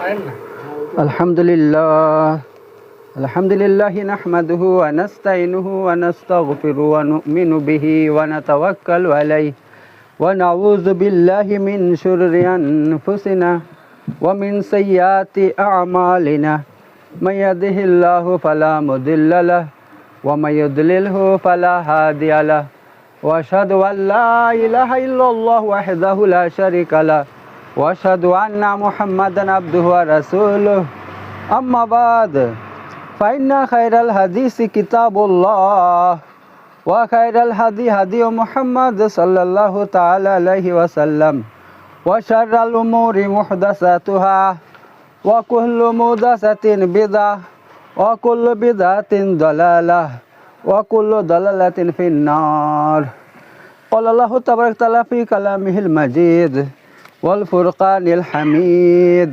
আলহামদুলিল্লাহ আলহামদুলিল্লাহ নাহমাদুহু ওয়া নাস্তাইনুহু ওয়া নাস্তাগফিরু ওয়া নু'মিনু বিহি ওয়া নাতাওয়াক্কালু আলাইহি ওয়া নাউযু বিল্লাহি মিন শুরুরি আনফুসিনা ওয়া মিন সাইয়্যাতি আ'মালিনা মান ইয়াহদিহিল্লাহু ফালা মুদিল্লা লাহু ওয়া মান ইউদ্লিলহু ফালা হাদিয়া লাহু ওয়া আশহাদু আল লা ইলাহা ইল্লাল্লাহু ওয়াহদাহু লা শারীকা লাহু ওয়া আশহাদু আন্না মুহাম্মাদান আবদুহু ওয়া রাসূলুহু আম্মা বা'দ ফাইন্না খায়রাল হাদিসি কিতাবুল্লাহ ওয়া খায়রাল হাদি হাদিয়ু মুহাম্মাদ সাল্লাল্লাহু তাআলা আলাইহি ওয়াসাল্লাম ওয়া শাররাল উমুরি মুহদাসাতুহা ওয়া কুল্লু মুহদাসাতিন বিদআহ ওয়া কুল্লু বিদআতিন দালালাহ ওয়া কুল্লু দালালাতিন ফিন্নার ক্বালা আল্লাহু তাবারাকা তাআলা ফি কালামিহিল মাজিদ ওয়াল ফুরকানিল হামিদ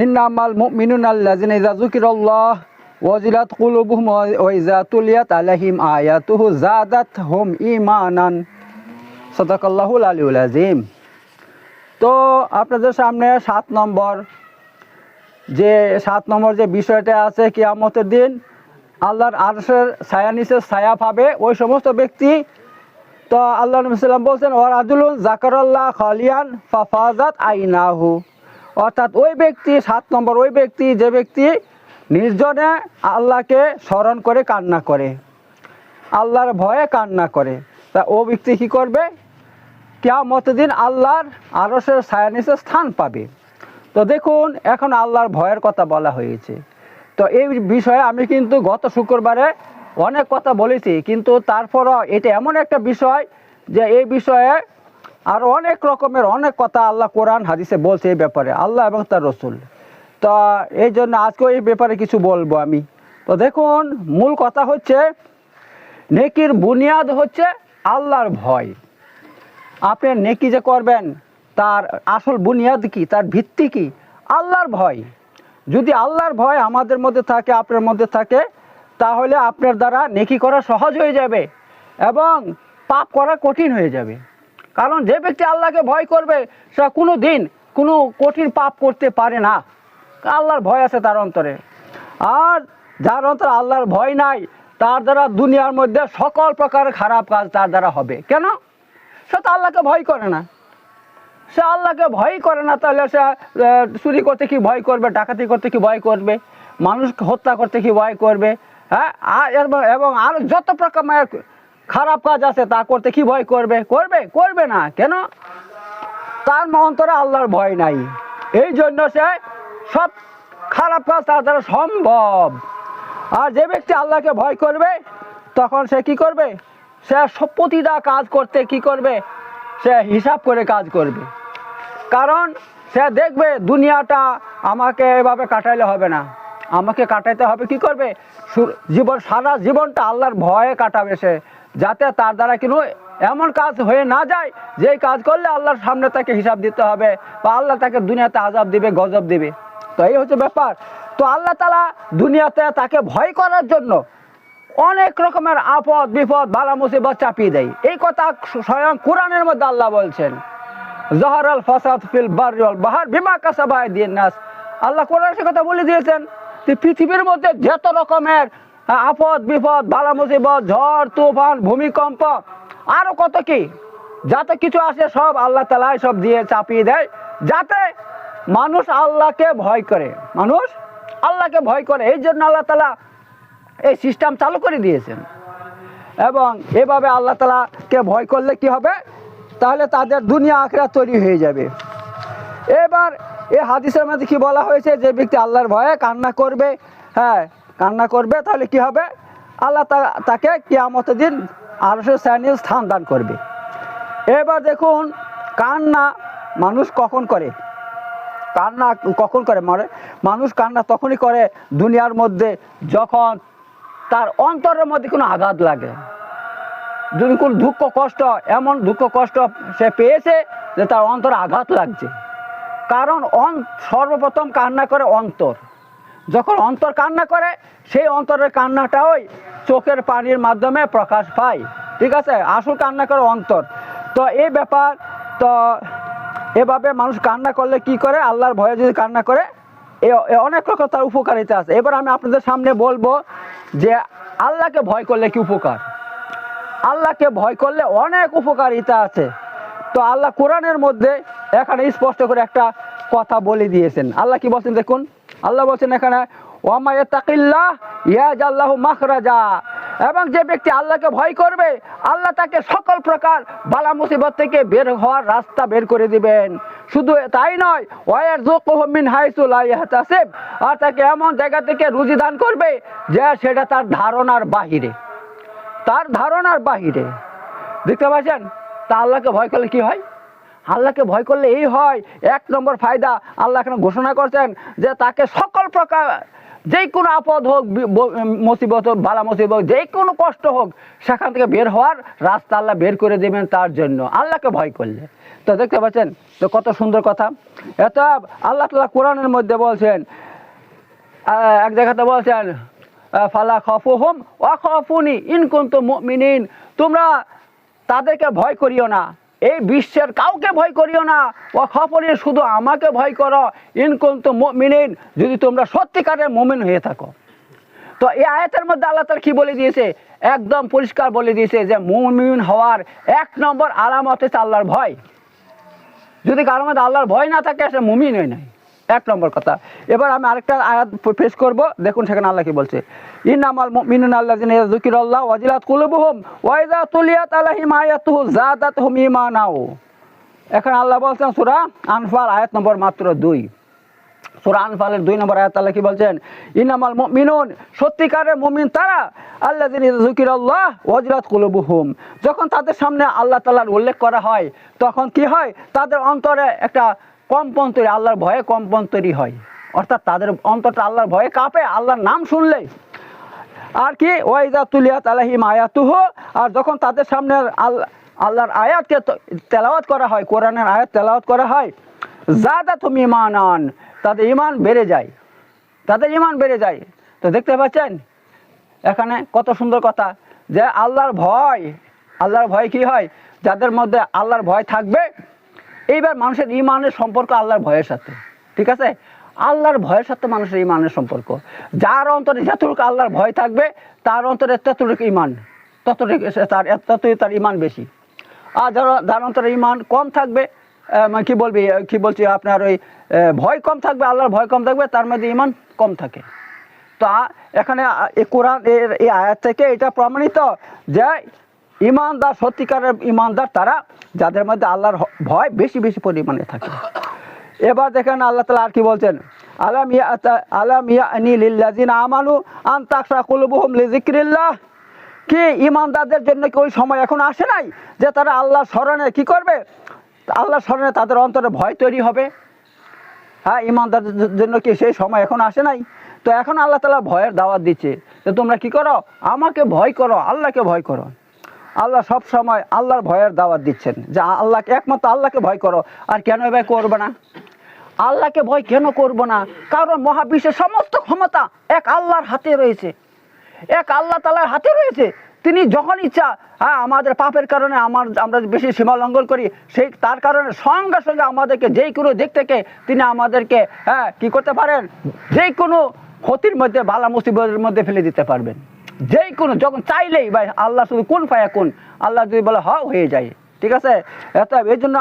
ইন্নামাল মুমিনুনা আল্লাযিনা ইযা যুকিরাল্লাহু ওয়াজিলাত কুলুবুহুম ওয়া ইযা তুলিয়াত আলাইহিম আয়াতুহু যাদাতহুম ঈমানান সাদাকাল্লাহুল আলিয়্যুল আযীম। তো আপনাদের সামনে 7 নম্বর যে বিষয়টা আছে কিয়ামতের দিন আল্লাহর আরশের ছায়া নিচে ছায়া পাবে ওই সমস্ত ব্যক্তি। তো আল্লাহ নবী সাল্লাল্লাহু আলাইহি ওয়াসাল্লাম বলছেন ওয়া রাজুলুন যাকারাল্লাহ খালিয়ান ফাফাজাত আইনাহু, অর্থাৎ ওই ব্যক্তি 7 নম্বর ওই ব্যক্তি যে ব্যক্তি নির্জনে আল্লাহকে স্মরণ করে কান্না করে, আল্লাহর ভয়ে কান্না করে, তা ও ব্যক্তি কী করবে? কিয়ামতের দিন আল্লাহর আরশের ছায়া নিচে স্থান পাবে। তো দেখুন এখন আল্লাহর ভয়ের কথা বলা হয়েছে। তো এই বিষয়ে আমি কিন্তু গত শুক্রবারে অনেক কথা বলেছি, কিন্তু তারপরও এটা এমন একটা বিষয় যে এই বিষয়ে আরও অনেক রকমের অনেক কথা আল্লাহ কোরআন হাদিসে বলছে এই ব্যাপারে, আল্লাহ এবং তার রসুল। তো এই জন্য আজকেও এই ব্যাপারে কিছু বলবো আমি। তো দেখুন মূল কথা হচ্ছে নেকির বুনিয়াদ হচ্ছে আল্লাহর ভয়। আপনি নেকি যে করবেন তার আসল বুনিয়াদ কি, তার ভিত্তি কি? আল্লাহর ভয়। যদি আল্লাহর ভয় আমাদের মধ্যে থাকে, আপনার মধ্যে থাকে, তাহলে আপনার দ্বারা নেকি করা সহজ হয়ে যাবে এবং পাপ করা কঠিন হয়ে যাবে। কারণ যে ব্যক্তি আল্লাহকে ভয় করবে সে কোনো দিন কোনো কঠিন পাপ করতে পারে না, আল্লাহর ভয় আছে তার অন্তরে। আর যার অন্তরে আল্লাহর ভয় নাই তার দ্বারা দুনিয়ার মধ্যে সকল প্রকার খারাপ কাজ তার দ্বারা হবে। কেন? সে তো আল্লাহকে ভয় করে না। সে আল্লাহকে ভয় করে না, তাহলে সে চুরি করতে কি ভয় করবে, ডাকাতি করতে কি ভয় করবে, মানুষ হত্যা করতে কি ভয় করবে, হ্যাঁ, এবং আরও যত প্রকারের খারাপ কাজ আছে তা করতে কি ভয় করবে? করবে না। কেন? তার অন্তরে আল্লাহর ভয় নাই, এই জন্য সে সব খারাপ কাজ তার দ্বারা সম্ভব। আর যে ব্যক্তি আল্লাহকে ভয় করবে তখন সে কি করবে? সে প্রতিটা কাজ করতে কি করবে? সে হিসাব করে কাজ করবে। কারণ সে দেখবে দুনিয়াটা আমাকে এভাবে কাটাইলে হবে না, আমাকে কাটাইতে হবে কি করবে? সারা জীবনটা আল্লাহর ভয়ে কাটাবে সে, যাতে তার দ্বারা কিন্তু এমন কাজ হয়ে না যায় যে কাজ করলে আল্লাহর সামনে তাকে হিসাব দিতে হবে বা আল্লাহ তাকে দুনিয়াতে আযাব দিবে, গজব দিবে। তো এই হচ্ছে ব্যাপার। তো আল্লাহ তাআলা দুনিয়াতে তাকে ভয় করার জন্য অনেক রকমের আপদ বিপদ বালা মুসিবত চাপিয়ে দেয়। এই কথা স্বয়ং কোরআনের মধ্যে আল্লাহ বলছেন, যাহারাল ফাসাদ ফিল বাররি ওয়াল বাহর বিমা কাসাবা আইদিন নাস। আল্লাহ কোরআনে সে কথা বলে দিয়েছেন যে পৃথিবীর মধ্যে যত রকমের আপদ বিপদ বালা মুসিবত, ঝড় তুফান, ভূমিকম্প, আরও কত কি যত কিছু আসে সব আল্লাহ তাআলা সব দিয়ে চাপিয়ে দেয়, যাতে মানুষ আল্লাহকে ভয় করে, মানুষ আল্লাহকে ভয় করে। এই জন্য আল্লাহ তাআলা এই সিস্টেম চালু করে দিয়েছেন। এবং এভাবে আল্লাহ তাআলাকে ভয় করলে কি হবে? তাহলে তাদের দুনিয়া আখিরাত তৈরি হয়ে যাবে। এবার এই হাদিসের মধ্যে কি বলা হয়েছে? যে ব্যক্তি আল্লাহর ভয়ে কান্না করবে, হ্যাঁ কান্না করবে, তাহলে কি হবে? আল্লাহ তাকে কিয়ামতের দিন আরশের ছায়ার নিচে স্থান দান করবে। এবার দেখুন কান্না মানুষ কখন করে? কান্না কখন করে? মানুষ কান্না তখনই করে দুনিয়ার মধ্যে যখন তার অন্তরের মধ্যে কোনো আঘাত লাগে, যদি কোনো দুঃখ কষ্ট, এমন দুঃখ কষ্ট সে পেয়েছে যে তার অন্তরে আঘাত লাগছে। কারণ সর্বপ্রথম কান্না করে অন্তর। যখন অন্তর কান্না করে সেই অন্তরের কান্নাটা ওই চোখের পানির মাধ্যমে প্রকাশ পায়, ঠিক আছে? আসল কান্না করে অন্তর। তো এই ব্যাপার। তো এভাবে মানুষ কান্না করলে কি করে, আল্লাহর ভয়ে যদি কান্না করে অনেক রকম তার উপকারিতা আছে। এবার আমি আপনাদের সামনে বলবো যে আল্লাহকে ভয় করলে কি উপকার। আল্লাহকে ভয় করলে অনেক উপকারিতা আছে। তো আল্লাহ কোরআনের মধ্যে এখানে স্পষ্ট করে একটা কথা বলে দিয়েছেন। আল্লাহ কি বলছেন দেখুন, আল্লাহ বলছেন এখানে ওয়া মা ইয়াত্তাকিল্লাহ ইয়াজআল্লাহু মাখরাজা, এবং যে ব্যক্তি আল্লাহকে ভয় করবে আল্লাহ তাকে সকল প্রকার বালা মুসিবত থেকে বের হওয়ার রাস্তা বের করে দিবেন। শুধু তাই নয়, ওয়ারযুকুহু মিন হাইসু লা ইয়াহতাসিব, আর তাকে এমন জায়গা থেকে রুজি দান করবে যে সেটা তার ধারণার বাহিরে, তার ধারণার বাহিরে। দেখতে পাচ্ছেন? তা আল্লাহকে ভয় করলে কি হয়? আল্লাহকে ভয় করলে এই হয়, এক নম্বর ফায়দা আল্লাহ এখানে ঘোষণা করছেন যে তাকে সকল প্রকার যে কোনো আপদ হোক, মুসিবত হোক, বালা মুসিবত হোক, যে কোনো কষ্ট হোক, সেখান থেকে বের হওয়ার রাস্তা আল্লাহ বের করে দেবেন তার জন্য, আল্লাহকে ভয় করলে। তো দেখতে পাচ্ছেন তো কত সুন্দর কথা। এটা আল্লাহ তাআলা কোরআনের মধ্যে বলছেন, এক জায়গাতে বলছেন ফালা খাফুহুম ওয়া খাফুনি ইন কুনতুম মুমিনিন, তোমরা তাদেরকে ভয় করিও না, এই বিশ্বের কাউকে ভয় করিও না, ওয়া খাফুনি, শুধু আমাকে ভয় করো, ইন কুনতুম মুমিনিন, যদি তোমরা সত্যিকারের মুমিন হয়ে থাকো। তো এই আয়াতের মধ্যে আল্লাহ তাআলা কি বলে দিয়েছে, একদম পরিষ্কার বলে দিয়েছে যে মুমিন হওয়ার এক নম্বর আলামত হচ্ছে আল্লাহর ভয়। যদি কারোর মধ্যে আল্লাহর ভয় না থাকে সে মুমিন হয় নাই, এক নম্বর কথা। এবার আমি আরেকটা আয়াত পেশ করব, দেখুন সেখানে আল্লাহ কি বলছে, ইন্নামাল মুমিনুনা আল্লাযিনা ইয়াযকুরুল্লাহা ওয়াজিলাত কুলুবুহুম ওয়া ইযা তুলিয়াত আলাইহিম আয়াতুহু যাদাতহুম ঈমানাও। এখানে আল্লাহ বলছেন সূরা আনফাল আয়াত নম্বর মাত্র 2, সূরা আনফালের 2 নম্বর আয়াত আল্লাহ কি বলছেন, ইন্নামাল মুমিনুন, সত্যিকারের মুমিন তারা, আল্লাযিনা ইয়াযকুরুল্লাহা ওয়াজিলাত কুলুবুহুম, যখন তাদের সামনে আল্লাহ তাআলার উল্লেখ করা হয় তখন কি হয়, তাদের অন্তরে একটা কম্পন তৈরি, আল্লাহর ভয়ে কম্পন তৈরি হয়, অর্থাৎ তাদের অন্তরটা আল্লাহর ভয়ে কাঁপে আল্লাহর নাম শুনলে। আর কি ওয়াইজা তুলিয়াত আলাইহিম আয়াতুহু, আর যখন তাদের সামনে আল্লাহর আয়াতকে তেলাওয়াত করা হয়, কোরআনের আয়াত তেলাওয়াত করা হয়, যাদাতুহুম ঈমানান, তাদের ঈমান বেড়ে যায়, তাদের ঈমান বেড়ে যায়। তো দেখতে পাচ্ছেন এখানে কত সুন্দর কথা যে আল্লাহর ভয়, আল্লাহর ভয় কি হয়, যাদের মধ্যে আল্লাহর ভয় থাকবে, এইবার মানুষের ঈমানের সম্পর্ক আল্লাহর ভয়ের সাথে, ঠিক আছে, আল্লাহর ভয়ের সাথে মানুষের ঈমানের সম্পর্ক। যার অন্তরে যতটুকু আল্লাহর ভয় থাকবে তার অন্তরে ততটুকু ঈমান, ততই তার ঈমান বেশি। আর যার অন্তরে ঈমান কম থাকবে, কি বলছি আপনার ওই ভয় কম থাকবে, আল্লাহর ভয় কম থাকবে, তার মধ্যে ঈমান কম থাকে। তো এখানে এই কোরআন এই আয়াত থেকে এটা প্রমাণিত যে ঈমানদার, সত্যিকারের ঈমানদার তারা যাদের মধ্যে আল্লাহর ভয় বেশি বেশি পরিমাণে থাকে। এবার দেখেন আল্লাহ তাআলা আর কি বলছেন, আলাম ইয়ানি লিল্লাযিনা আমানু আন তাখশা কুলুবুহুম লিযিকরিল্লাহ, কি ঈমানদারদের জন্য কি ওই সময় এখন আসে নাই যে তারা আল্লাহর স্মরণে কি করবে, আল্লাহর স্মরণে তাদের অন্তরে ভয় তৈরি হবে। হ্যাঁ, ঈমানদারদের জন্য কি সেই সময় এখন আসে নাই? তো এখন আল্লাহ তাআলা ভয়ের দাওয়াত দিচ্ছে যে তোমরা কি করো, আমাকে ভয় করো, আল্লাহকে ভয় করো। আল্লাহ সব সময় আল্লাহর ভয়ের দাওয়াত দিচ্ছেন যে আল্লাহকে, একমাত্র আল্লাহকে ভয় করো। আর কেন ভয় করবে না? আল্লাহকে ভয় কেন করব না? কারণ মহাবিশ্বের সমস্ত ক্ষমতা এক আল্লাহর হাতে রয়েছে, এক আল্লাহ তাআলার হাতে রয়েছে। তিনি যখন ইচ্ছা, হ্যাঁ, আমাদের পাপের কারণে আমরা বেশি সীমা লঙ্ঘন করি, সেই তার কারণে সঙ্গে সঙ্গে আমাদেরকে যেই কোনো দিক থেকে তিনি আমাদেরকে কি করতে পারেন, যেই কোনো ক্ষতির মধ্যে, বালা মুসিবতের মধ্যে ফেলে দিতে পারবেন, যেই কোনো, যখন চাইলেই ভাই আল্লাহ শুধু কোন ফায়া কোন, আল্লাহ যদি বলে হয়ে যায়, ঠিক আছে। এই জন্য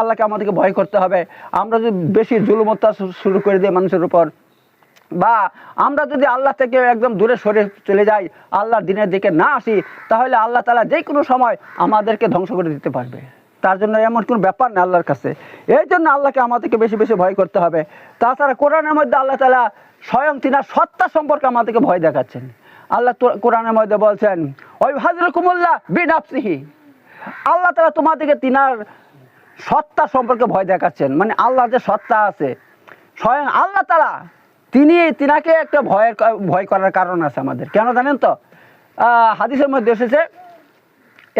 আল্লাহকে আমাদেরকে ভয় করতে হবে। আমরা যদি বেশি জুলুম অত্যাচার শুরু করে দিই মানুষের উপর, বা আমরা যদি আল্লাহ থেকে একদম দূরে সরে চলে যাই, আল্লাহর দিনের দিকে না আসি, তাহলে আল্লাহ তাআলা যে কোনো সময় আমাদেরকে ধ্বংস করে দিতে পারবে। তার জন্য এমন কোনো ব্যাপার না আল্লাহর কাছে। এই জন্য আল্লাহকে আমাদেরকে বেশি বেশি ভয় করতে হবে। তাছাড়া কোরআনের মধ্যে আল্লাহ তাআলা স্বয়ং তিনার সত্তা সম্পর্কে আমাদেরকে ভয় দেখাচ্ছেন। আল্লাহ কোরআনের মধ্যে বলছেন, ওই হাজরকুমুল্লাহ বিনাফসিহি, আল্লাহ তাআলা তোমাদেরকে তিনার সত্তা সম্পর্কে ভয় দেখাচ্ছেন। মানে আল্লাহর যে সত্তা আছে, স্বয়ং আল্লাহ তাআলা তিনাকে একটা ভয় করার কারণ আছে আমাদের। কেন জানেন তো? হাদিসের মধ্যে এসেছে,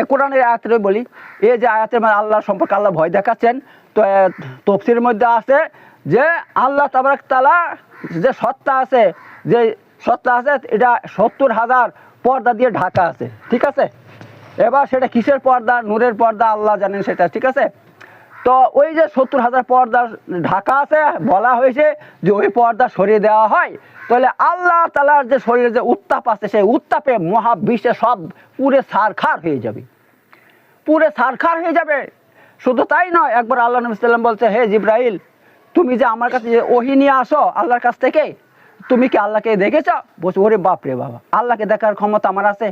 এ কোরআনের আয়াতে বলি, এই যে আয়াতের মধ্যে আল্লাহ সম্পর্কে আল্লাহ ভয় দেখাচ্ছেন, তো তাফসীরের মধ্যে আছে যে আল্লাহ তাবারক তাআলা যে সত্তা আছে, এটা 70,000 পর্দা দিয়ে ঢাকা আছে, ঠিক আছে। এবার সেটা কিসের পর্দা? নূরের পর্দা, আল্লাহ জানেন সেটা, ঠিক আছে। তো ওই যে 70,000 পর্দা ঢাকা আছে, বলা হয়েছে যে ওই পর্দা সরিয়ে দেওয়া হয়, তাহলে আল্লাহ তাআলার যে শরীরে যে উত্তাপ আছে, সেই উত্তাপে মহাবিশ্বে সব পুরে ছারখার হয়ে যাবে, পুরে ছারখার হয়ে যাবে। শুধু তাই নয়, একবার আল্লাহ নবী সাল্লাল্লাহু আলাইহি ওয়াসাল্লাম বলছে, হে জিবরাইল, তুমি যে আমার কাছে যে ওহী নিয়ে আসো আল্লাহর কাছ থেকে, তুমি কি আল্লাহকে দেখেছ? বলছে, ওরে বাপ রে বাবা, আল্লাহকে দেখার ক্ষমতা আমার আছে?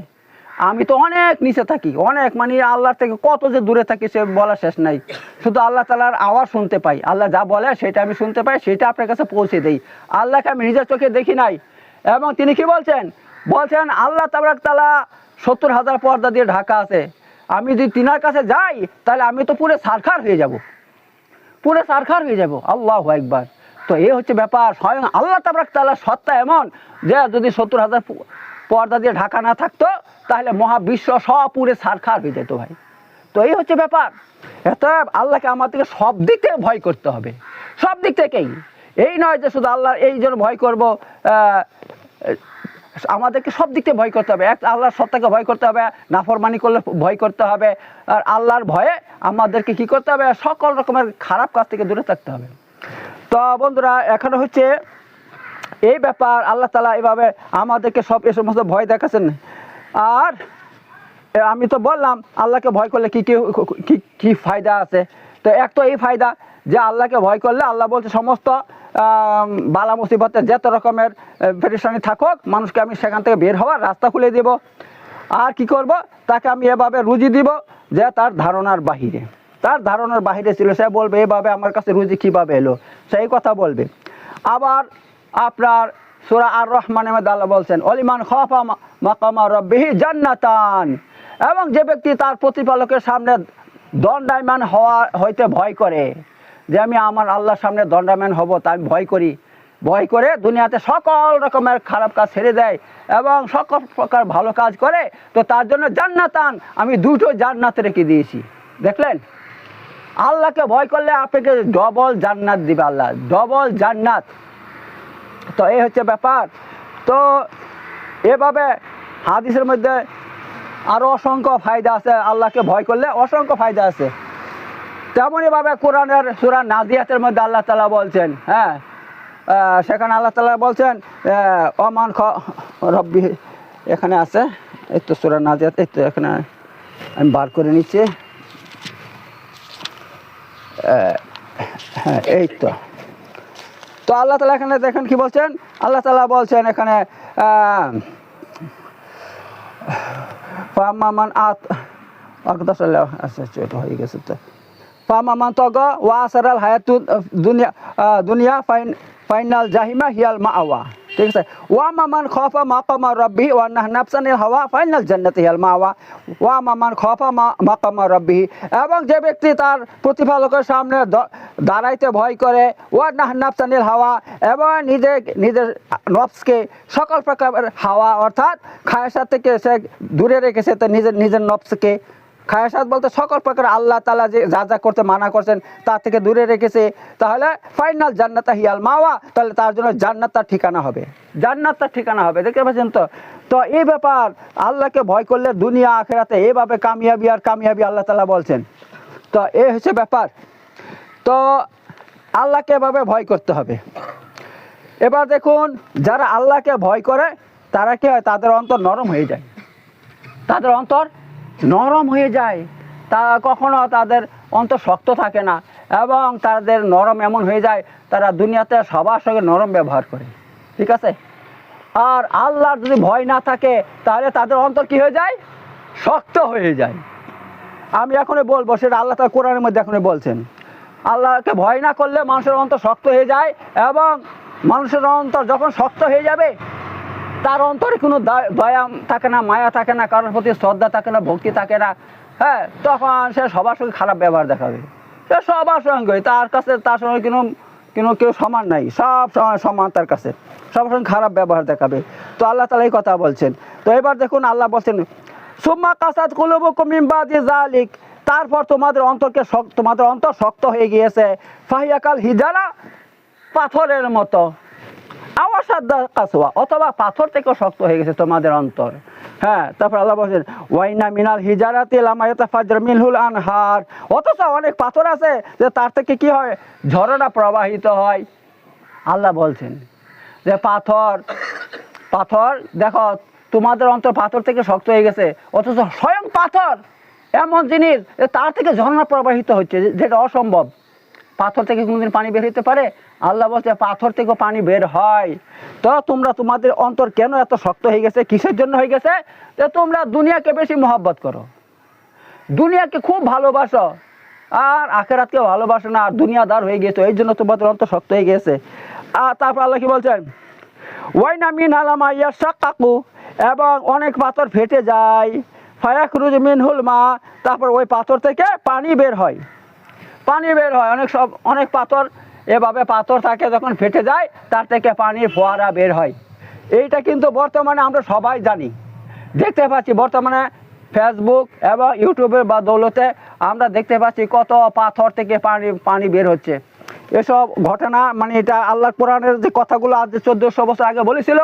আমি তো অনেক নিচে থাকি, অনেক মানে আল্লাহর থেকে কত যে দূরে থাকি সে বলা শেষ নাই। শুধু আল্লাহ তাআলার আওয়াজ শুনতে পাই, আল্লাহ যা বলে সেটা আমি শুনতে পাই, সেটা আপনার কাছে পৌঁছে দেই। আল্লাহকে আমি নিজের চোখে দেখি নাই। এবং তিনি কি বলছেন? বলছেন আল্লাহ তাবারক তাআলা 70,000 পর্দা দিয়ে ঢাকা আছে, আমি যদি তিনার কাছে যাই তাহলে আমি তো পুরো ছারখার হয়ে যাব, পুরো ছারখার হয়ে যাব। আল্লাহু আকবার। তো এই হচ্ছে ব্যাপার, স্বয়ং আল্লাহ তাবারক তাআলার সত্তা এমন যে যদি 70,000 পর্দা দিয়ে ঢাকা না থাকতো তাহলে মহাবিশ্ব সব পুরে ছারখার হয়ে যেত ভাই। তো এই হচ্ছে ব্যাপার। এত আল্লাহকে আমাদেরকে সব দিক থেকে ভয় করতে হবে, সব দিক থেকেই। এই নয় যে শুধু আল্লাহর এই জন্য ভয় করব, আমাদেরকে সব দিক থেকে ভয় করতে হবে। এক আল্লাহর সত্তাকে ভয় করতে হবে, নাফরমানি করলে ভয় করতে হবে, আর আল্লাহর ভয়ে আমাদেরকে কি করতে হবে? সকল রকমের খারাপ কাজ থেকে দূরে থাকতে হবে। তো বন্ধুরা, এখানে হচ্ছে এই ব্যাপার, আল্লাহ তাআলা এভাবে আমাদেরকে সব এ সমস্ত ভয় দেখাচ্ছেন। আর আমি তো বললাম আল্লাহকে ভয় করলে কি কি কি ফায়দা আছে। তো এক তো এই ফায়দা যে আল্লাহকে ভয় করলে আল্লাহ বলছে সমস্ত বালা মুসিবতের যত রকমের পেরেশানি থাকুক, মানুষকে আমি সেখান থেকে বের হওয়ার রাস্তা খুলে দেব। আর কি করব? তাকে আমি এভাবে রুজি দিব যে তার ধারণার বাহিরে, তার ধারণার বাহিরে ছিল। সে বলবে এভাবে আমার কাছে রুজি কীভাবে এলো, সেই কথা বলবে। আবার আপনার সূরা আর রহমানের মধ্যে আল্লাহ বলছেন, অলিমান খাফা মাকামা রাব্বিহি জান্নাতান, এবং যে ব্যক্তি তার প্রতিপালকের সামনে দণ্ডায়মান হইতে ভয় করে, যে আমি আমার আল্লাহর সামনে দণ্ডায়মান হব, তা আমি ভয় করি, ভয় করে দুনিয়াতে সকল রকমের খারাপ কাজ ছেড়ে দেয় এবং সকল প্রকার ভালো কাজ করে, তো তার জন্য জান্নাতান, আমি দুটো জান্নাত রেখে দিয়েছি। দেখলেন, আল্লাহকে ভয় করলে আপনাকে ডবল জান্নাত দিবে আল্লাহ, ডবল জান্নাত। তো এই হচ্ছে ব্যাপার। তো এভাবে হাদিসের মধ্যে আরও অসংখ্য ফায়দা আছে, আল্লাহকে ভয় করলে অসংখ্য ফায়দা আছে। তেমনইভাবে কোরআনের সূরা নাজিয়াতের মধ্যে আল্লাহ তাআলা বলছেন, হ্যাঁ, সেখানে আল্লাহ তাআলা বলছেন অমান রব্বি, এখানে আছে, এই তো সূরা নাজিয়াত, এই তো এখানে আমি বার করে নিচ্ছি, হ্যাঁ এই তো। তো আল্লাহ তাআলা এখানে দেখেন কি বলছেন, আল্লাহ তাআলা বলছেন এখানে ফামান আত আচ্ছা হয়ে গেছে। তো ফামান তগ ওয়া আসারাল হায়াতু দুনিয়া ফাইনাল জাহিমা হিয়াল মাআওয়া, ঠিক আছে। ওয়া মামান খাফা মাকামা রাব্বিহি ওয়া নাহা নাফসানিল হাওয়া ফাইনাল জান্নাতি হিয়াল মাআওয়া ওয়া মামান খাফা মাকামা রাব্বিহি, এবং যে ব্যক্তি তার প্রতিপালকের সামনে দাঁড়াইতে ভয় করে, ওয়া নাহা নাফসানিল হাওয়া, এবং নিজের নফসকে সকল প্রকার হাওয়া অর্থাৎ খায়সাত থেকে সে দূরে রেখেছে, তো নিজের নফসকে, খায়সাত বলতে সকল প্রকার আল্লাহ তাআলা যে যা যা করতে মানা করছেন তার থেকে দূরে রেখেছে, তাহলে ফাইনাল জান্নাতা হিয়াল মাওয়া, তাহলে তার জন্য জান্নাত তার ঠিকানা হবে, জান্নাত তার ঠিকানা হবে। দেখতে পাচ্ছেন তো। তো এই ব্যাপার, আল্লাহকে ভয় করলে দুনিয়া আখিরাতে এভাবে কামিয়াবি আর কামিয়াবি আল্লাহ তাআলা বলছেন। তো এই হচ্ছে ব্যাপার। তো আল্লাহকে এভাবে ভয় করতে হবে। এবার দেখুন, যারা আল্লাহকে ভয় করে তারা কি হয়? তাদের অন্তর নরম হয়ে যায়, তাদের অন্তর নরম হয়ে যায়, তা কখনো তাদের অন্তর শক্ত থাকে না, এবং তাদের নরম এমন হয়ে যায় তারা দুনিয়াতে সবার সঙ্গে নরম ব্যবহার করে, ঠিক আছে। আর আল্লাহর যদি ভয় না থাকে তাহলে তাদের অন্তর কি হয়ে যায়? শক্ত হয়ে যায়। আমি এখনই বলবো, সেটা আল্লাহ তাআলা কোরআনের মধ্যে এখনই বলছেন, আল্লাহকে ভয় না করলে মানুষের অন্তর শক্ত হয়ে যায়, এবং মানুষের অন্তর যখন শক্ত হয়ে যাবে তার অন্তরে কোনো দয়া থাকে না, মায়া থাকে না, কারোর প্রতি শ্রদ্ধা থাকে না, ভক্তি থাকে না, হ্যাঁ, তখন সে সবার সঙ্গে খারাপ ব্যবহার দেখাবে, সে সবার সঙ্গে, তার কাছে তার সঙ্গে কেউ সমান নাই, সব সমান তার কাছে, সবার সঙ্গে খারাপ ব্যবহার দেখাবে। তো আল্লাহ তাআলা এই কথা বলছেন। তো এবার দেখুন আল্লাহ বলছেন, সুম্মা কাসাত কুলুবুকুম মিন বাদি যালিক, তারপর তোমাদের অন্তর শক্ত হয়ে গিয়েছে, ফাহিয়া কাল হিজারা, পাথরের মতো, আওয়াসাদ্দা কাসওয়া, অথবা পাথর থেকেও শক্ত হয়ে গেছে তোমাদের অন্তর। হ্যাঁ, তারপর আল্লাহ বলছেন ওয়াইনা মিনাল হিজারাতি লামা ইয়াতাফাজ্জারু মিনহুল আনহার, অথচ অনেক পাথর আছে যে তার থেকে কি হয়, ঝর্ণা প্রবাহিত হয়। আল্লাহ বলছেন যে পাথর পাথর দেখো তোমাদের অন্তর পাথর থেকে শক্ত হয়ে গেছে, অথচ স্বয়ং পাথর এমন জিনিস যে তার থেকে ঝর্ণা প্রবাহিত হচ্ছে, যেটা অসম্ভব। পাথর থেকে কোনোদিন পানি বের হতে পারে? আল্লাহ বলছে পাথর থেকেও পানি বের হয়। তো তোমরা তোমাদের অন্তর কেন এত শক্ত হয়ে গেছে? কিসের জন্য হয়ে গেছে? যে তোমরা দুনিয়াকে বেশি মহব্বত করো, দুনিয়াকে খুব ভালোবাসো, আর আখেরাতকে ভালোবাসো না, আর দুনিয়াদার হয়ে গেছো, এই জন্য তোমাদের অন্তর শক্ত হয়ে গেছে। আর তারপর আল্লাহ কি বলছেন, ওয়াইনা মিন আলামা ইয়াশাক্কাকু, এবং অনেক পাথর ফেটে যায়, ফায়াখরুজু মিনহুল মা, তারপর ওই পাথর থেকে পানি বের হয়, পানি বের হয়। অনেক পাথর এভাবে পাথর থাকে, যখন ফেটে যায় তার থেকে পানির ফোয়ারা বের হয়। এইটা কিন্তু বর্তমানে আমরা সবাই জানি, দেখতে পাচ্ছি। বর্তমানে ফেসবুক এবং ইউটিউবের বা দৌলতে আমরা দেখতে পাচ্ছি কত পাথর থেকে পানি বের হচ্ছে। এসব ঘটনা মানে এটা আল্লাহ কোরআনের যে কথাগুলো আজ 1400 বছর আগে বলেছিল,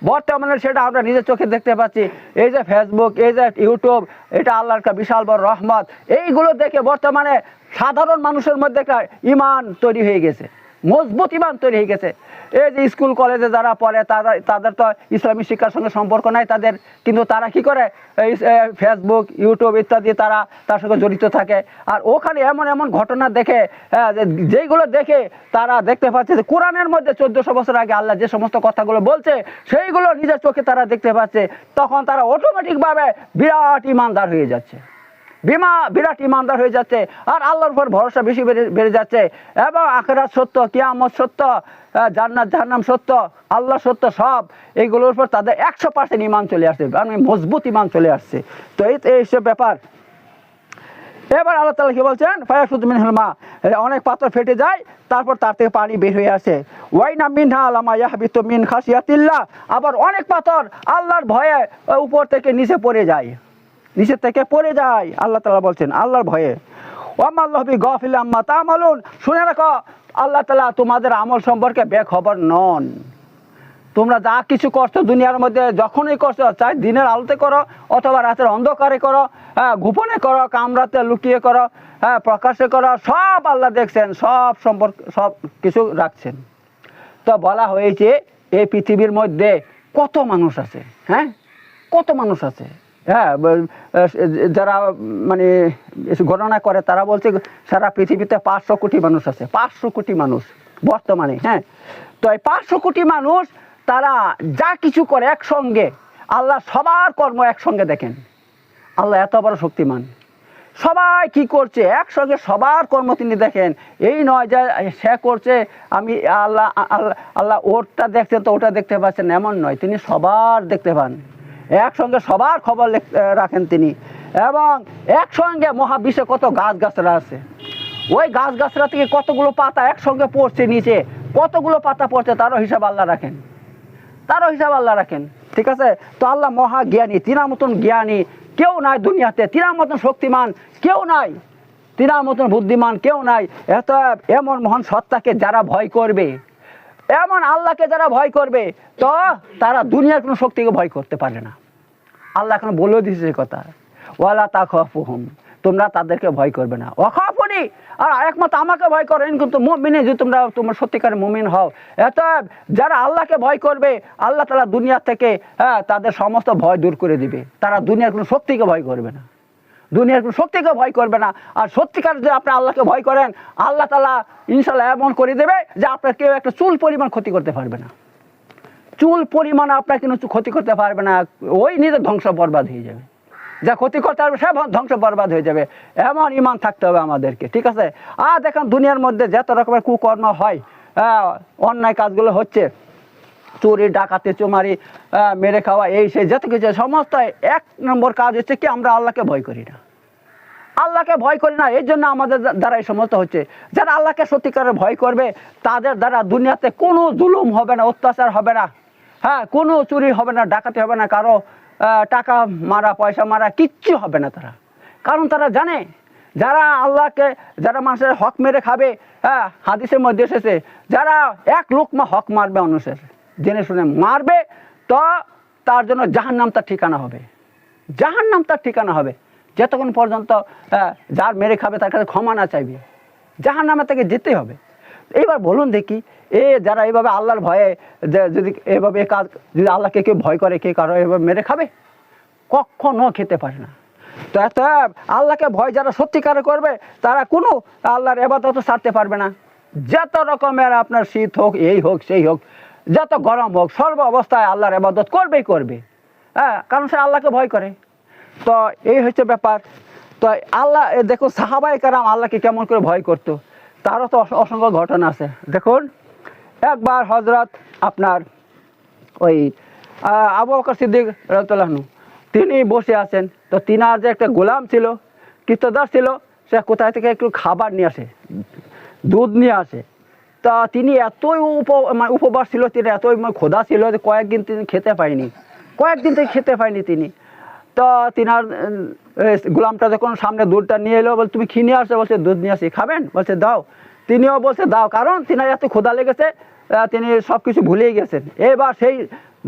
বর্তমানে সেটা আমরা নিজের চোখে দেখতে পাচ্ছি। এই যে ফেসবুক, এই যে ইউটিউব, এটা আল্লাহর একটা বিশাল বড় রহমত। এইগুলো দেখে বর্তমানে সাধারণ মানুষের মধ্যে একটা ইমান তৈরি হয়ে গেছে, মজবুত ইমান তৈরি হয়ে গেছে। এই যে স্কুল কলেজে যারা পড়ে তাদের তো ইসলামী শিক্ষার সঙ্গে সম্পর্ক নাই তাদের, কিন্তু তারা কি করে এই ফেসবুক, ইউটিউব ইত্যাদি তার সঙ্গে জড়িত থাকে। আর ওখানে এমন এমন ঘটনা দেখে, যেইগুলো দেখে তারা দেখতে পাচ্ছে যে কোরআনের মধ্যে 1400 বছর আগে আল্লাহ যে সমস্ত কথাগুলো বলছে সেইগুলো নিজের চোখে তারা দেখতে পাচ্ছে। তখন তারা অটোমেটিকভাবে বিরাট ইমানদার হয়ে যাচ্ছে, বিরাট ইমানদার হয়ে যাচ্ছে, আর আল্লাহর উপর ভরসা বেশি বেড়ে যাচ্ছে। এবং আখিরাত সত্য, কিয়ামত সত্য, জান্নাত জাহান্নাম সত্য, আল্লাহ সত্য, সব এইগুলোর উপর তাদের 100% ইমান চলে আসছে, মানে মজবুত ইমান চলে আসছে। তো এইসব ব্যাপার। এবার আল্লাহ তাআলা কি বলছেন, ফায়াখরুজু মিনহুল মা, অনেক পাথর ফেটে যায়, তারপর তার থেকে পানি বের হয়ে আসে। ওয়াইনা মিনহা লামা ইয়াহবিতু মিন খাশিয়াতিল্লাহ, আবার অনেক পাথর আল্লাহর ভয়ে উপর থেকে নিচে পড়ে যায়, নিচের থেকে পড়ে যায়। আল্লাহ তাআলা বলছেন আল্লাহর ভয়ে। ওয়ামা আল্লাহু বিগাফিল আম্মা তা'মালুন, শুনে রাখো আল্লাহ তাআলা তোমাদের আমল সম্পর্কে বেখবর নন। তোমরা যা কিছু করছো দুনিয়ার মধ্যে, যখনই করছো, চাই দিনের আলোতে করো অথবা রাতের অন্ধকারে করো, গোপনে করো, কামরাতে লুকিয়ে করো, প্রকাশ্যে করো, সব আল্লাহ দেখছেন, সব সম্পর্ক সব কিছু রাখছেন। তো বলা হয়েছে এই পৃথিবীর মধ্যে কত মানুষ আছে, কত মানুষ আছে। যারা মানে গণনা করে তারা বলছে সারা পৃথিবীতে 500 কোটি মানুষ আছে, 500 কোটি মানুষ বর্তমানে। তো এই 500 কোটি মানুষ তারা যা কিছু করে একসঙ্গে, আল্লাহ সবার কর্ম একসঙ্গে দেখেন। আল্লাহ এত বড় শক্তিমান, সবাই কি করছে একসঙ্গে সবার কর্ম তিনি দেখেন। এই নয় যে সে করছে আমি আল্লাহ ওরটা দেখছেন তো ওটা দেখতে পাচ্ছেন, এমন নয়, তিনি সবার দেখতে পান, একসঙ্গে সবার খবর রাখেন তিনি। এবং একসঙ্গে মহাবিশ্বে কত গাছগাছরা আছে, ওই গাছগাছরা থেকে কতগুলো পাতা একসঙ্গে পড়ছে নিচে, কতগুলো পাতা পড়ছে তারও হিসাব আল্লাহ রাখেন, তারও হিসাব আল্লাহ রাখেন। ঠিক আছে? তো আল্লাহ মহা জ্ঞানী, তিনার মতন জ্ঞানী কেউ নাই দুনিয়াতে, তিনার মতন শক্তিমান কেউ নাই, তিনার মতন বুদ্ধিমান কেউ নাই। এমন মহান সত্তাকে যারা ভয় করবে, এমন আল্লাহকে যারা ভয় করবে, তো তারা দুনিয়ার কোনো শক্তিকে ভয় করতে পারে না। আল্লাহ এখন বলে দিয়েছে সে কথা, ওয়ালা তাখাফুহুম, তোমরা তাদেরকে ভয় করবে না, ওয়াখাফুনি, আর একমাত্র আমাকে ভয় করো, কিন্তু মুমিনে, যদি তোমার সত্যিকারের মুমিন হও। যারা আল্লাহকে ভয় করবে, আল্লাহ তাআলা দুনিয়া থেকে তাদের সমস্ত ভয় দূর করে দিবে। তারা দুনিয়ার কোনো শক্তিকে ভয় করবে না, দুনিয়ার কোনো শক্তিকে ভয় করবে না। আর সত্যিকার যদি আপনি আল্লাহকে ভয় করেন, আল্লাহ তাআলা ইনশাআল্লাহ এমন করে দেবে যে আপনার কেউ একটা চুল পরিমাণ ক্ষতি করতে পারবে না, চুল পরিমাণ আপনার কোনো ক্ষতি করতে পারবে না। ওই নিজের ধ্বংস বরবাদ হয়ে যাবে, যা ক্ষতি করতে পারবে সে ধ্বংস বরবাদ হয়ে যাবে। এমন ইমান থাকতে হবে আমাদেরকে। ঠিক আছে? আর দেখেন দুনিয়ার মধ্যে যত রকমের কুকর্ম হয়, অন্যায় কাজগুলো হচ্ছে, চুরি, ডাকাতি, চুমারি, মেরে খাওয়া, এই সেই যত কিছু, সমস্ত 1 নম্বর কাজ হচ্ছে কি, আমরা আল্লাহকে ভয় করি না, আল্লাহকে ভয় করি না। এই জন্য আমাদের দ্বারা এই সমস্ত হচ্ছে। যারা আল্লাহকে সত্যিকারের ভয় করবে, তাদের দ্বারা দুনিয়াতে কোনো জুলুম হবে না, অত্যাচার হবে না, কোনো চুরি হবে না, ডাকাতি হবে না, কারো টাকা মারা, পয়সা মারা কিচ্ছু হবে না তারা। কারণ তারা জানে, যারা আল্লাহকে, যারা মানুষের হক মেরে খাবে, হাদিসের মধ্যে এসেছে, যারা 1 লোকমা হক মারবে মানুষের, জেনে শুনে মারবে, তো তার জন্য জাহান্নাম তার ঠিকানা হবে। জাহান্নাম তার ঠিকানা হবে যতক্ষণ পর্যন্ত যার মেরে খাবে তার কাছে ক্ষমা না চাইবে, জাহান্নামে তাকে যেতে হবে। এইবার বলুন দেখি, যারা এইভাবে আল্লাহর ভয়ে যদি এভাবে কাজ, যদি আল্লাহকে কেউ ভয় করে, কে কারো এভাবে মেরে খাবে? কখনো খেতে পারে না। তো এত আল্লাহকে ভয় যারা সত্যিকারে করবে তারা কোনো আল্লাহর ইবাদত ছাড়তে পারবে না। যত রকমের আপনার শীত হোক, এই হোক সেই হোক, যত গরম হোক, সর্ব অবস্থায় আল্লাহর ইবাদত করবেই করবে। কারণ সে আল্লাহকে ভয় করে। তো এই হচ্ছে ব্যাপার। তো আল্লাহ দেখুন সাহাবায়ে কেরাম আল্লাহকে কেমন করে ভয় করতো, তারও তো অসংখ্য ঘটনা আছে। দেখুন একবার হযরত আপনার ওই আবু বকর সিদ্দিক রাদিয়াল্লাহু আনহু তিনি বসে আছেন। তো তিনার যে একটা গোলাম ছিল, কৃতদাস ছিল, সে কোথায় থেকে একটু খাবার নিয়ে আসে, দুধ নিয়ে আসে। তা তিনি এতই উপবাস ছিল, তিনি এতই ক্ষুধা ছিল যে কয়েকদিন তিনি খেতে পায়নি, কয়েকদিন থেকে খেতে পায়নি তিনি। তো তিনার গোলামটা যখন সামনে দুধটা নিয়ে এলো, বল তুমি কি নিয়ে আসছো? বলছে দুধ নিয়ে আসি, খাবেন? বলছে দাও। তিনিও বলছে দাও, কারণ তিনার এত ক্ষুধা লেগেছে, তিনি সব কিছু ভুলেই গেছেন। এবার সেই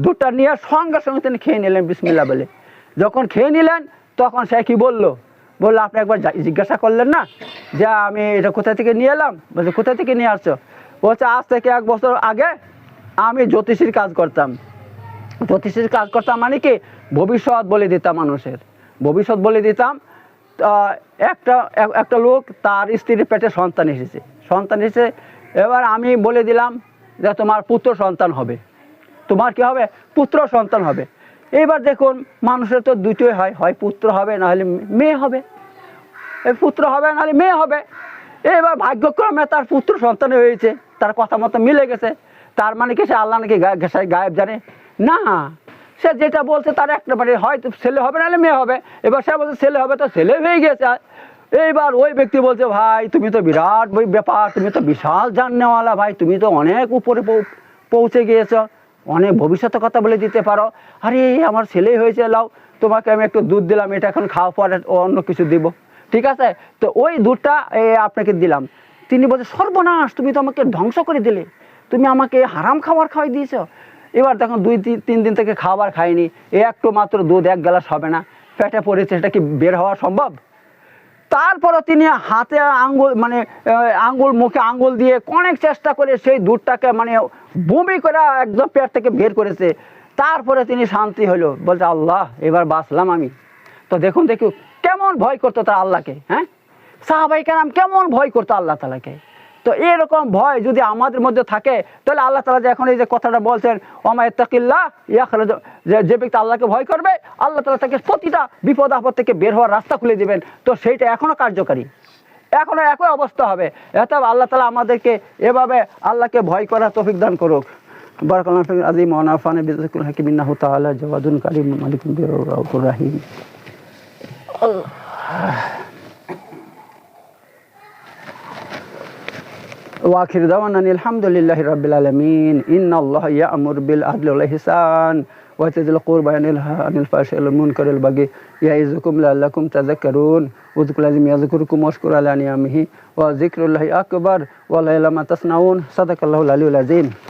দুধটা নিয়ে সঙ্গে সঙ্গে তিনি খেয়ে নিলেন বিসমিল্লাহ বলে। যখন খেয়ে নিলেন তখন সে কি বললো আপনি একবার জিজ্ঞাসা করলেন না যে আমি এটা কোথা থেকে নিয়ে এলাম? বলছে কোথা থেকে নিয়ে আসছো? বলছে আজ থেকে 1 বছর আগে আমি জ্যোতিষীর কাজ করতাম। জ্যোতিষীর কাজ করতাম মানে কি, ভবিষ্যৎ বলে দিতাম, মানুষের ভবিষ্যৎ বলে দিতাম। একটা লোক, তার স্ত্রীর পেটে সন্তান এসেছে। এবার আমি বলে দিলাম যে তোমার পুত্র সন্তান হবে, তোমার কি হবে? পুত্র সন্তান হবে। এইবার দেখুন মানুষের তো দুটোই হয়, হয় পুত্র হবে না হলে মেয়ে হবে, পুত্র হবে না হলে মেয়ে হবে। এবার ভাগ্যক্রমে তার পুত্র সন্তান হয়েছে, তার কথা মতো মিলে গেছে। তার মানে কি সে আল্লাহ নাকি গায়েব জানে না? সে যেটা বলছে তার একটা মানে হয়তো ছেলে হবে নাহলে মেয়ে হবে। এবার সে বলছে ছেলে হবে, তো ছেলে হয়ে গেছে। এইবার ওই ব্যক্তি বলছে ভাই তুমি তো বিরাট ব্যাপার, তুমি তো বিশাল জাননেওয়ালা ভাই, তুমি তো অনেক উপরে পৌঁছে গিয়েছ, অনেক ভবিষ্যতের কথা বলে দিতে পারো। আরে আমার ছেলেই হয়েছে, লাও তোমাকে আমি একটু দুধ দিলাম, এটা এখন খাওয়া পরে অন্য কিছু দিব, ঠিক আছে? তো ওই দুধটা আপনাকে দিলাম। তিনি বলছে সর্বনাশ, তুমি তো আমাকে ধ্বংস করে দিলে, তুমি আমাকে হারাম খাবার খাওয়াই দিয়েছ। এবার দেখুন 2-3 দিন থেকে খাবার খাইনি, একটু মাত্র দুধ 1 গ্লাস হবে না, পেটে পড়েছে, সেটা কি বের হওয়া সম্ভব? তারপরও তিনি হাতে আঙ্গুল মানে আঙ্গুল মুখে আঙ্গুল দিয়ে অনেক চেষ্টা করে সেই দুধটাকে মানে বমি করে একদম পেট থেকে বের করেছে। তারপরে তিনি শান্তি হলো, বলছে আল্লাহ এবার বাঁচলাম আমি। তো দেখুন কেমন ভয় করতো তার আল্লাহকে। হ্যাঁ, সাহাবায়ে কেরাম কেমন ভয় করতো আল্লাহ তাআলাকে। তো এরকম ভয় যদি আমাদের মধ্যে থাকে, তাহলে আল্লাহ তাআলা যে এখন এই যে কথাটা বলছেন ওমা ইত্তাকিল্লাহ ইয়াখরুজ, যে ব্যক্তি আল্লাহকে ভয় করবে আল্লাহ তাআলা তাকে প্রতিটা বিপদ আপদ থেকে বের হওয়ার রাস্তা খুলে দিবেন। তো সেইটা এখনো কার্যকারী, এখনো একই অবস্থা হবে। এত আল্লাহ তাআলা আমাদেরকে এভাবে আল্লাহকে ভয় করার তৌফিক দান করুক। বারাকাল্লাহু ফিল আযীম ওয়া নাফা'না বিযিকরিল হাকীম ইন্নাহু তাআলা জাওয়াদুন কারীম মালিকুম বির রাহিম। ওয়াখির দাওয়ানা আলহামদুলিল্লাহি রাব্বিল আলামিন। ইন্নাল্লাহা ইয়া'মুরু বিল আদলি ওয়াল ইহসান ওয়া ইতা'যিল কুরবা ওয়া ইয়ানহা আনিল ফাহশাই ওয়াল মুনকারি ওয়াল বাগি ইয়া'iযুকুম লা'আল্লাকুম তাযাক্কারুন। উযকুরুল্লাহ ইয়াযকুরুকুম ওয়াশকুরু আলা নি'আমিহি ওয়া যিকরুল্লাহি আকবার ওয়া লা ইলাহা ইল্লা তাসনাউন। সাদাকাল্লাহুল আলিয়্যুল আযীম।